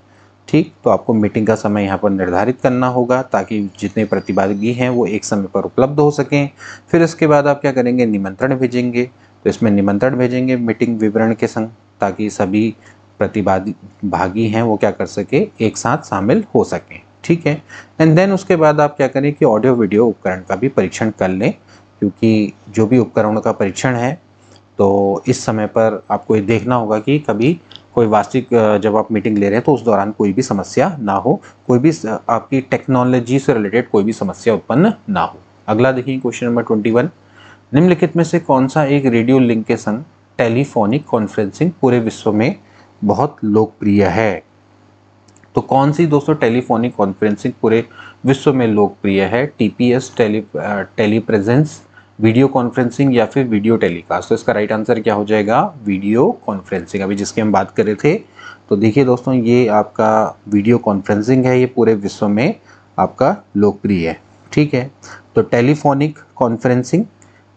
ठीक, तो आपको मीटिंग का समय यहाँ पर निर्धारित करना होगा ताकि जितने प्रतिभागी हैं वो एक समय पर उपलब्ध हो सकें। फिर इसके बाद आप क्या करेंगे, निमंत्रण भेजेंगे, तो इसमें निमंत्रण भेजेंगे मीटिंग विवरण के संग, ताकि सभी प्रतिभागी हैं वो क्या कर सके, एक साथ शामिल हो सकें। ठीक है, एंड देन उसके बाद आप क्या करें कि ऑडियो वीडियो उपकरण का भी परीक्षण कर लें, क्योंकि जो भी उपकरणों का परीक्षण है तो इस समय पर आपको ये देखना होगा कि कभी कोई वास्तविक जब आप मीटिंग ले रहे हैं तो उस दौरान कोई भी समस्या ना हो, कोई भी आपकी टेक्नोलॉजी से रिलेटेड कोई भी समस्या उत्पन्न ना हो। अगला देखिए क्वेश्चन नंबर 21, निम्नलिखित में से कौन सा एक रेडियो लिंक के संग टेलीफोनिक कॉन्फ्रेंसिंग पूरे विश्व में बहुत लोकप्रिय है। तो कौन सी दोस्तों टेलीफोनिक कॉन्फ्रेंसिंग पूरे विश्व में लोकप्रिय है, टीपीएस टेलीप्रेजेंस, वीडियो कॉन्फ्रेंसिंग या फिर वीडियो टेलीकास्ट। तो इसका राइट आंसर क्या हो जाएगा, वीडियो कॉन्फ्रेंसिंग, अभी जिसकी हम बात कर रहे थे। तो देखिए दोस्तों ये आपका वीडियो कॉन्फ्रेंसिंग है, ये पूरे विश्व में आपका लोकप्रिय है। ठीक है, तो टेलीफोनिक कॉन्फ्रेंसिंग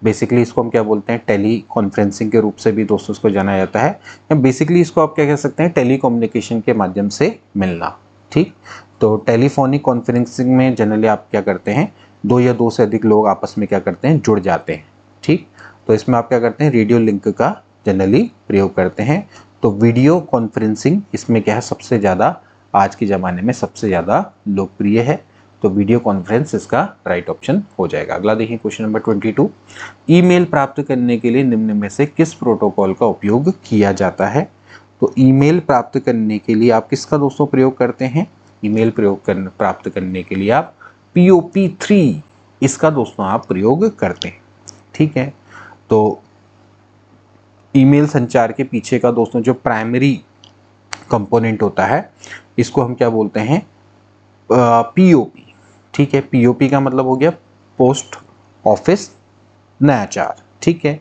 बेसिकली इसको हम क्या बोलते हैं, टेली कॉन्फ्रेंसिंग के रूप से भी दोस्तों इसको जाना जाता है, या बेसिकली इसको आप क्या कह सकते हैं, टेली कम्युनिकेशन के माध्यम से मिलना। ठीक, तो टेलीफोनिक कॉन्फ्रेंसिंग में जनरली आप क्या करते हैं, 2 या 2 से अधिक लोग आपस में क्या करते हैं, जुड़ जाते हैं। ठीक, तो इसमें आप क्या करते हैं, रेडियो लिंक का जनरली प्रयोग करते हैं। तो वीडियो कॉन्फ्रेंसिंग इसमें क्या है, सबसे ज़्यादा आज के ज़माने में सबसे ज़्यादा लोकप्रिय है, तो वीडियो कॉन्फ्रेंस इसका राइट ऑप्शन हो जाएगा। अगला देखिए क्वेश्चन नंबर 22, ईमेल प्राप्त करने के लिए निम्न में से किस प्रोटोकॉल का उपयोग किया जाता है। तो ईमेल प्राप्त करने के लिए आप किसका दोस्तों प्रयोग करते हैं, ईमेल प्राप्त करने के लिए आप POP3 इसका दोस्तों आप प्रयोग करते हैं। ठीक है, तो ईमेल संचार के पीछे का दोस्तों जो प्राइमरी कंपोनेंट होता है इसको हम क्या बोलते हैं, POP। ठीक है, POP का मतलब हो गया पोस्ट ऑफिस नयाचार। ठीक है,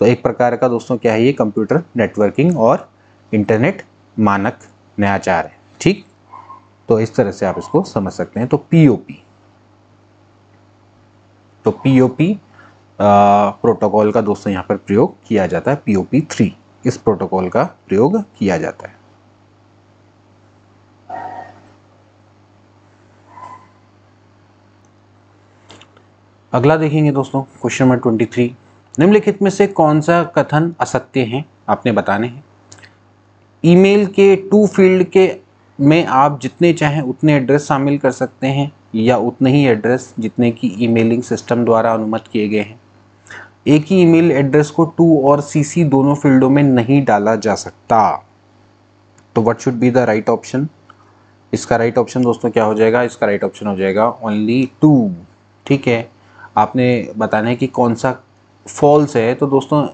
तो एक प्रकार का दोस्तों क्या है, ये कंप्यूटर नेटवर्किंग और इंटरनेट मानक नयाचार है। ठीक, तो इस तरह से आप इसको समझ सकते हैं। तो POP प्रोटोकॉल का दोस्तों यहाँ पर प्रयोग किया जाता है, POP3 इस प्रोटोकॉल का प्रयोग किया जाता है। अगला देखेंगे दोस्तों क्वेश्चन नंबर 23, निम्नलिखित में से कौन सा कथन असत्य है, आपने बताने हैं। ईमेल के टू फील्ड के में आप जितने चाहें उतने एड्रेस शामिल कर सकते हैं, या उतने ही एड्रेस जितने की ईमेलिंग सिस्टम द्वारा अनुमत किए गए हैं। एक ही ईमेल एड्रेस को टू और सीसी दोनों फील्डों में नहीं डाला जा सकता। तो what should be the right option? इसका राइट ऑप्शन दोस्तों क्या हो जाएगा? इसका राइट ऑप्शन हो जाएगा ओनली टू। ठीक है, आपने बताना है कि कौन सा फॉल्स है। तो दोस्तों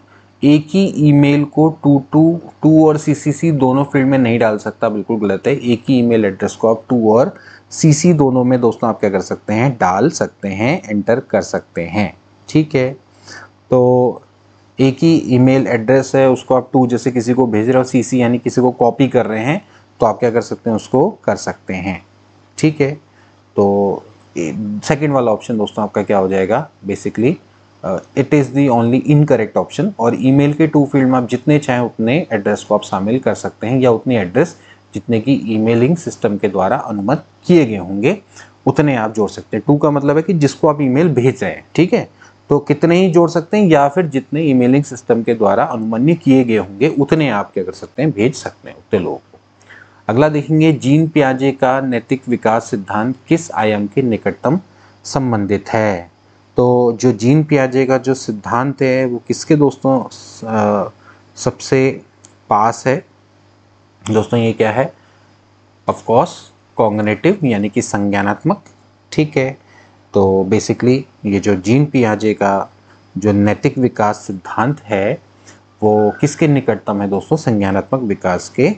एक ही ईमेल को टू और सीसी दोनों फील्ड में नहीं डाल सकता, बिल्कुल गलत है। एक ही ईमेल एड्रेस को आप टू और सीसी दोनों में दोस्तों आप क्या कर सकते हैं? डाल सकते हैं, एंटर कर सकते हैं। ठीक है, तो एक ही ईमेल एड्रेस है, उसको आप टू जैसे किसी को भेज रहे हो, सीसी यानी किसी को कॉपी कर रहे हैं, तो आप क्या कर सकते हैं? उसको कर सकते हैं। ठीक है, तो सेकंड वाला ऑप्शन दोस्तों आपका क्या हो जाएगा? Basically it is the only incorrect option. और ईमेल के टू फील्ड में आप जितने चाहें उतने एड्रेस को आप शामिल कर सकते हैं, या उतने एड्रेस जितने की ईमेलिंग सिस्टम के द्वारा अनुमत किए गए होंगे उतने आप जोड़ सकते हैं। टू का मतलब है कि जिसको आप ईमेल भेज रहे हैं। ठीक है, तो कितने ही जोड़ सकते हैं, या फिर जितने ईमेलिंग सिस्टम के द्वारा अनुमन्य किए गए होंगे उतने आप क्या कर सकते हैं? भेज सकते हैं उतने लोगों को। अगला देखेंगे, जीन पियाजे का नैतिक विकास सिद्धांत किस आयाम के निकटतम संबंधित है? तो जो जीन पियाजे का जो सिद्धांत है वो किसके दोस्तों सबसे पास है? दोस्तों ये क्या है? ऑफ कोर्स कॉग्निटिव यानी कि संज्ञानात्मक। ठीक है, तो बेसिकली ये जो जीन पियाजे का जो नैतिक विकास सिद्धांत है वो किसके निकटतम है दोस्तों? संज्ञानात्मक विकास के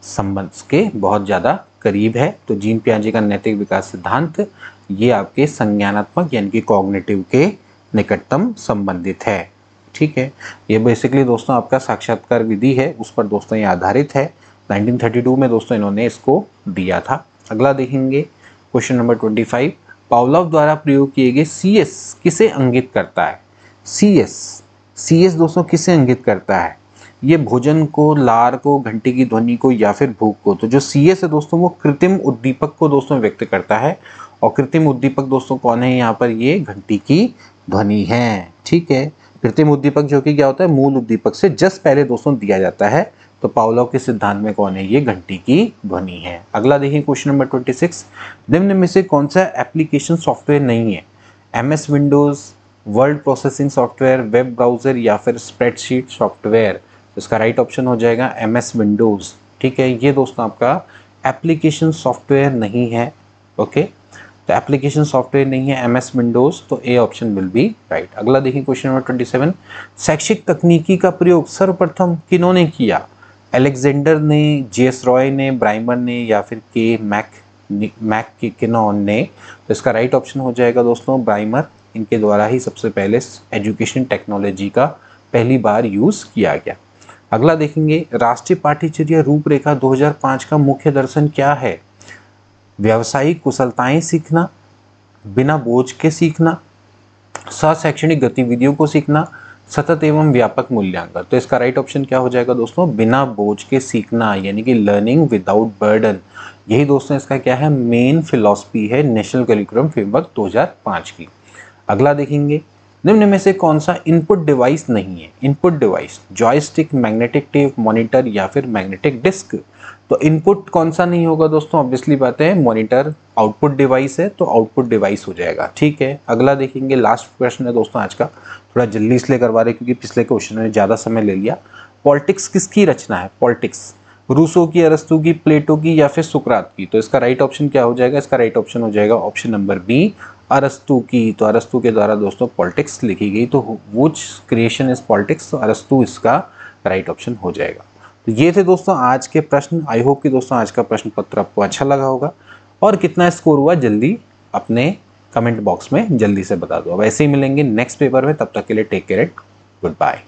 संबंध के बहुत ज़्यादा करीब है। तो जीन पियाजे का नैतिक विकास सिद्धांत ये आपके संज्ञानात्मक यानी कि कॉग्निटिव के निकटतम संबंधित है। ठीक है, ये बेसिकली दोस्तों आपका साक्षात्कार विधि है, उस पर दोस्तों ये आधारित है। 1932 में दोस्तों इन्होंने इसको दिया था। अगला देखेंगे क्वेश्चन नंबर 25, पावलोव द्वारा प्रयोग किए गए CS किसे इंगित करता है? CS दोस्तों किसे इंगित करता है? ये भोजन को, लार को, घंटी की ध्वनि को, या फिर भूख को। तो जो CS है दोस्तों वो कृत्रिम उद्दीपक को दोस्तों व्यक्त करता है। और कृत्रिम उद्दीपक दोस्तों कौन है यहाँ पर? ये घंटी की ध्वनि है। ठीक है, कृत्रिम उद्दीपक जो कि क्या होता है? मूल उद्दीपक से जस्ट पहले दोस्तों दिया जाता है। तो पावलोव के सिद्धांत में कौन है? ये घंटी की ध्वनि है। अगला देखिए क्वेश्चन नंबर 26, निम्न में से कौन सा एप्लीकेशन सॉफ्टवेयर नहीं है? MS Windows, word processing software, web browser, या फिर स्प्रेडशीट सॉफ्टवेयर। इसका राइट ऑप्शन हो जाएगा MS विंडोज। ठीक है, ये दोस्तों आपका एप्लीकेशन सॉफ्टवेयर नहीं है। ओके, तो एप्लीकेशन सॉफ्टवेयर नहीं है MS विंडोज, तो A option will be right. अगला देखिए क्वेश्चन नंबर 27, शैक्षिक तकनीकी का प्रयोग सर्वप्रथम किन्होंने किया? अलेक्जेंडर ने, JS रॉय ने, ब्राइमर ने, या फिर के मैककिनॉन ने। तो इसका राइट ऑप्शन हो जाएगा दोस्तों ब्राइमर। इनके द्वारा ही सबसे पहले एजुकेशन टेक्नोलॉजी का पहली बार यूज़ किया गया। अगला देखेंगे, राष्ट्रीय पाठ्यचर्या रूपरेखा 2005 का मुख्य दर्शन क्या है? व्यावसायिक कुशलताएं सीखना, बिना बोझ के सीखना, शैक्षणिक गतिविधियों को सीखना, सतत एवं व्यापक मूल्यांकन। तो इसका राइट ऑप्शन क्या हो जाएगा दोस्तों? बिना बोझ के सीखना, यानी कि लर्निंग विदाउट बर्डन। यही दोस्तों इसका क्या है? मेन फिलॉसफी है नेशनल करिकुलम फ्रेमवर्क 2005 की। अगला देखेंगे, निम्न में से कौन सा इनपुट डिवाइस नहीं है? Input device, joystick, magnetic tape, monitor, या फिर मैग्नेटिक डिस्क। तो इनपुट कौन सा नहीं होगा दोस्तों? ऑब्वियसली बात है मॉनिटर आउटपुट डिवाइस है, तो आउटपुट डिवाइस हो जाएगा। ठीक है, अगला देखेंगे, लास्ट क्वेश्चन है दोस्तों आज का। थोड़ा जल्दी इसलिए करवा रहे क्योंकि पिछले क्वेश्चन में ज़्यादा समय ले लिया। पॉलिटिक्स किसकी रचना है? पॉलिटिक्स रूसो की, अरस्तु की, प्लेटो की, या फिर सुकरात की। तो इसका राइट ऑप्शन क्या हो जाएगा? इसका राइट ऑप्शन हो जाएगा ऑप्शन नंबर बी, अरस्तु की। तो अरस्तु के द्वारा दोस्तों पॉलिटिक्स लिखी गई। तो व्हिच क्रिएशन इज पॉलिटिक्स? तो अरस्तु इसका राइट ऑप्शन हो जाएगा। तो ये थे दोस्तों आज के प्रश्न। आई होप कि दोस्तों आज का प्रश्न पत्र आपको अच्छा लगा होगा। और कितना स्कोर हुआ जल्दी अपने कमेंट बॉक्स में जल्दी से बता दो। अब ऐसे ही मिलेंगे नेक्स्ट पेपर में, तब तक के लिए टेक केयर, गुड बाय।